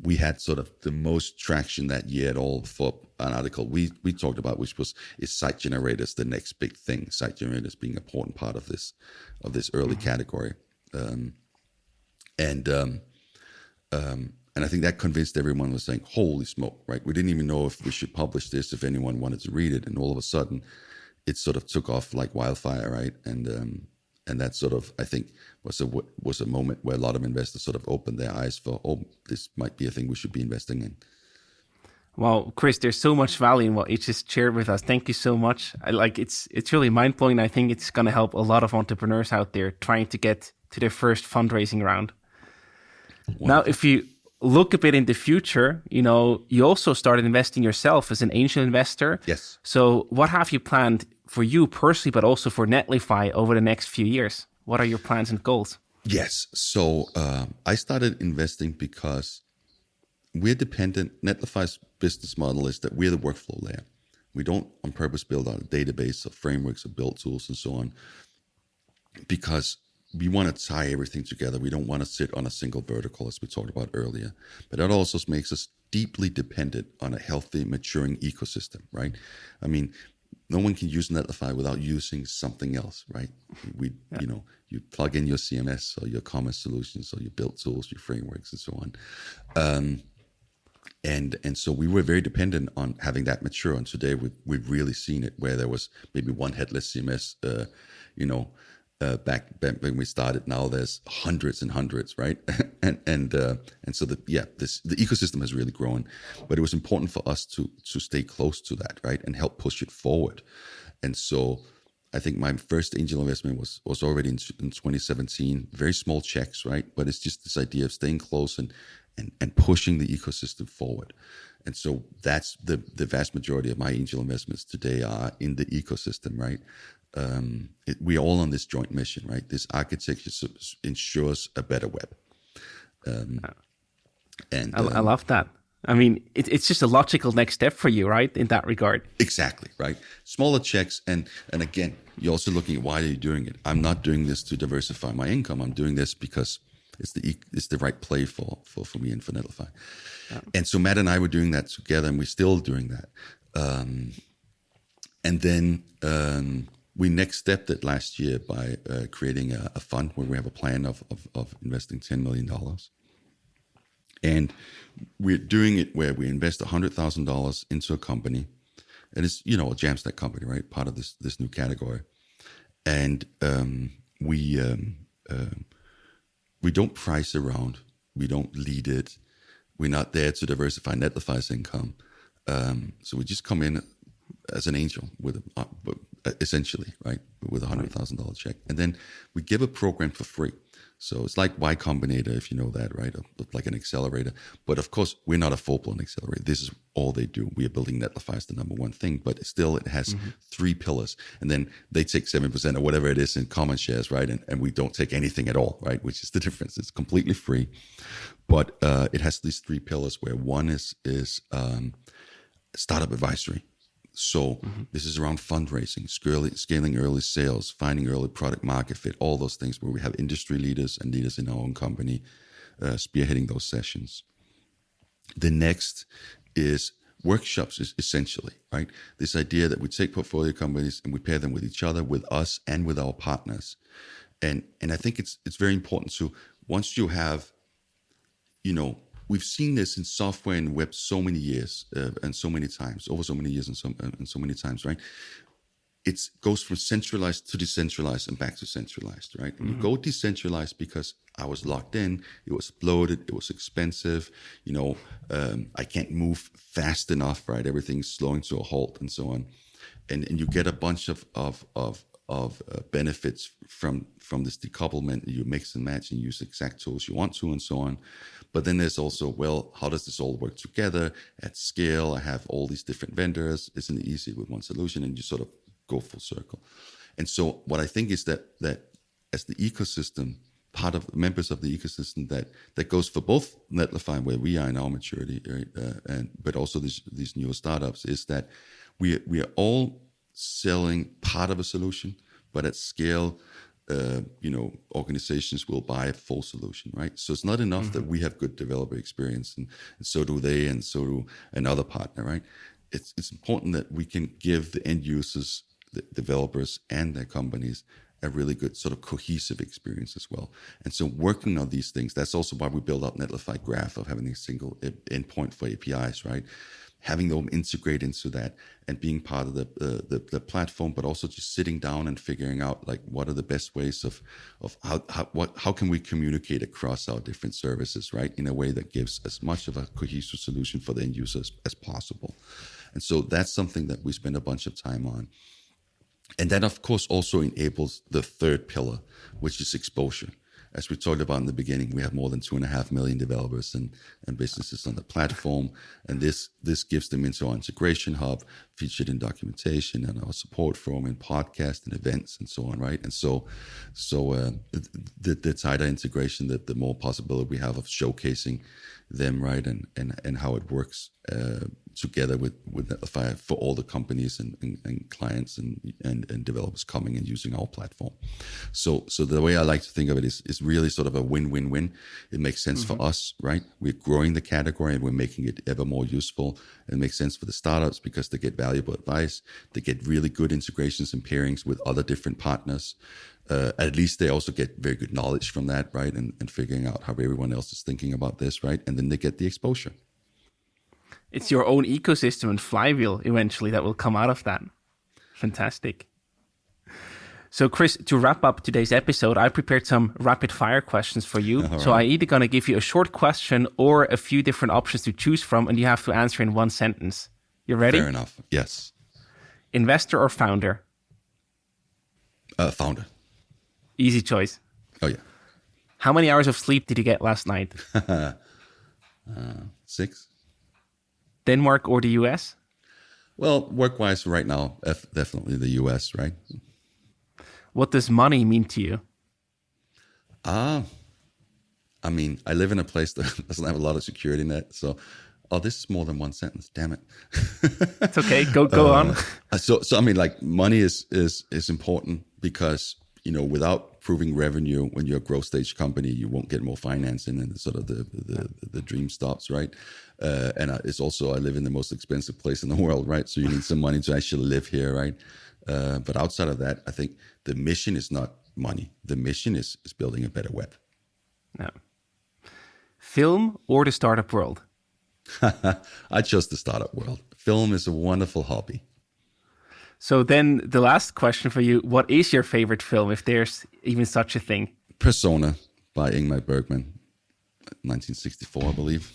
we had sort of the most traction that year at all for an article we talked about, which is site generators the next big thing? Site generators being an important part of this early category. And I think that convinced everyone, was saying, holy smoke, right? We didn't even know if we should publish this, if anyone wanted to read it. And all of a sudden, it sort of took off like wildfire, right? And that sort of, I think, was a moment where a lot of investors sort of opened their eyes for, oh, this might be a thing we should be investing in. Well, Chris, there's so much value in what you just shared with us. Thank you so much. It's really mind-blowing. I think it's going to help a lot of entrepreneurs out there trying to get to their first fundraising round. Wonderful. Now, if you look a bit in the future, you also started investing yourself as an angel investor. Yes. So what have you planned for you personally, but also for Netlify over the next few years? What are your plans and goals? Yes. So I started investing because we're dependent. Netlify's business model is that we're the workflow layer. We don't on purpose build out a database of frameworks or build tools and so on, because we want to tie everything together. We don't want to sit on a single vertical, as we talked about earlier. But that also makes us deeply dependent on a healthy, maturing ecosystem, right? I mean, no one can use Netlify without using something else, right? You plug in your CMS or your commerce solutions or your build tools, your frameworks, and so on. And so we were very dependent on having that mature. And today we've really seen it, where there was maybe one headless CMS, back when we started. Now there's hundreds and hundreds, right? and so the ecosystem has really grown, but it was important for us to stay close to that, right, and help push it forward. And so I think my first angel investment was already in 2017, very small checks, right? But it's just this idea of staying close and pushing the ecosystem forward. And so that's the vast majority of my angel investments today are in the ecosystem, right? We're all on this joint mission, right? This architecture ensures a better web. I love that. I mean, it's just a logical next step for you, right? In that regard. Exactly, right? Smaller checks. And again, you're also looking at why are you doing it? I'm not doing this to diversify my income. I'm doing this because it's the right play for me and for Netlify. Yeah. And so Matt and I were doing that together, and we're still doing that. And then we next stepped it last year by creating a fund where we have a plan of investing $10 million. And we're doing it where we invest $100,000 into a company, and it's a Jamstack company, right? Part of this new category. And we don't price around, we don't lead it, we're not there to diversify Netlify's income. So we just come in as an angel with essentially, right, with $100,000 check, and then we give a program for free. So it's like Y Combinator, if you know that, right? Like an accelerator. But of course, we're not a full-blown accelerator. This is all they do. We are building Netlify as the number one thing, but still it has three pillars. And then they take 7% or whatever it is in common shares, right? And we don't take anything at all, right? Which is the difference. It's completely free. But it has these three pillars, where one is startup advisory. So this is around fundraising, scaling early sales, finding early product market fit, all those things, where we have industry leaders and leaders in our own company spearheading those sessions. The next is workshops, essentially, right? This idea that we take portfolio companies and we pair them with each other, with us, and with our partners. And I think it's very important to, once you have, we've seen this in software and web so many years and so many times, over so many years and so many times, right? It goes from centralized to decentralized and back to centralized, right? And you go decentralized because I was locked in, it was bloated, it was expensive, I can't move fast enough, right? Everything's slowing to a halt and so on. And you get a bunch of benefits from this decouplement. You mix and match and use exact tools you want to, and so on. But then there's also, well, how does this all work together at scale? I have all these different vendors. Isn't it easy with one solution? And you sort of go full circle. And so what I think is that as the ecosystem, part of members of the ecosystem, that goes for both Netlify, where we are in our maturity, right, but also these newer startups, is that we are all selling part of a solution, but at scale, organizations will buy a full solution, right? So it's not enough that we have good developer experience, and so do they, and so do another partner, right? It's important that we can give the end users, the developers, and their companies a really good sort of cohesive experience as well. And so working on these things, that's also why we build out Netlify Graph, of having a single endpoint for APIs, right? Having them integrate into that and being part of the platform, but also just sitting down and figuring out, like, what are the best ways of how can we communicate across our different services, right, in a way that gives as much of a cohesive solution for the end users as possible. And so that's something that we spend a bunch of time on. And that, of course, also enables the third pillar, which is exposure. As we talked about in the beginning, we have more than 2.5 million developers and businesses on the platform. And this gives them into our integration hub, featured in documentation and our support forum and podcast and events and so on, right? And so the tighter integration, the more possibility we have of showcasing them, right? And how it works together with Netlify for all the companies and clients and developers coming and using our platform. So the way I like to think of it is really sort of a win-win-win. It makes sense for us, right? We're growing the category and we're making it ever more useful. It makes sense for the startups because they get valuable advice. They get really good integrations and pairings with other different partners. At least they also get very good knowledge from that, right? And figuring out how everyone else is thinking about this, right? And then they get the exposure. It's your own ecosystem and flywheel eventually that will come out of that. Fantastic. So, Chris, to wrap up today's episode, I prepared some rapid fire questions for you. All so right. I'm either going to give you a short question or a few different options to choose from, and you have to answer in one sentence. You ready? Fair enough. Yes. Investor or founder? Founder. Easy choice. Oh, yeah. How many hours of sleep did you get last night? 6. Denmark or the US? Well, work-wise right now, definitely the US, right? What does money mean to you? I mean, I live in a place that doesn't have a lot of security net. So, this is more than one sentence. Damn it. It's okay. Go on. So I mean, like money is important because, you know, without proving revenue when you're a growth stage company, you won't get more financing and sort of the dream stops, right? And it's also, I live in the most expensive place in the world, right? So you need some money to actually live here, right? But outside of that, I think the mission is not money. The mission is building a better web. No. Film or the startup world? I chose the startup world. Film is a wonderful hobby. So then the last question for you, what is your favorite film, if there's even such a thing? Persona by Ingmar Bergman, 1964, I believe.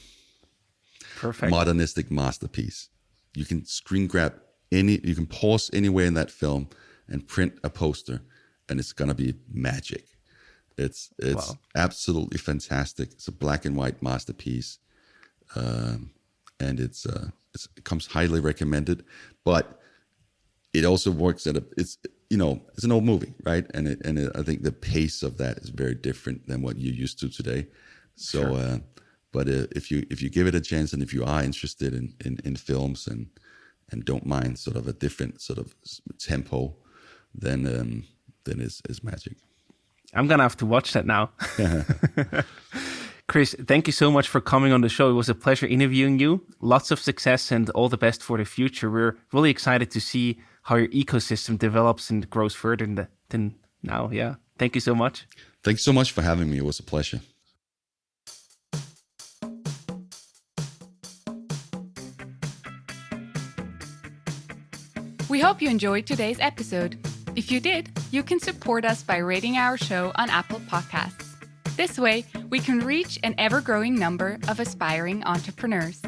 Perfect. Modernistic masterpiece. You can screen grab you can pause anywhere in that film and print a poster, and it's gonna be magic. It's wow. Absolutely fantastic. It's a black and white masterpiece, and it comes highly recommended. But it also works it's an old movie, right? And I think the pace of that is very different than what you're used to today. So, sure. But if you give it a chance, and if you are interested in films and don't mind sort of a different sort of tempo, then it's magic. I'm gonna have to watch that now. Chris, thank you so much for coming on the show. It was a pleasure interviewing you. Lots of success and all the best for the future. We're really excited to see how your ecosystem develops and grows further than now. Yeah. Thank you so much. Thanks so much for having me. It was a pleasure. We hope you enjoyed today's episode. If you did, you can support us by rating our show on Apple Podcasts. This way, we can reach an ever-growing number of aspiring entrepreneurs.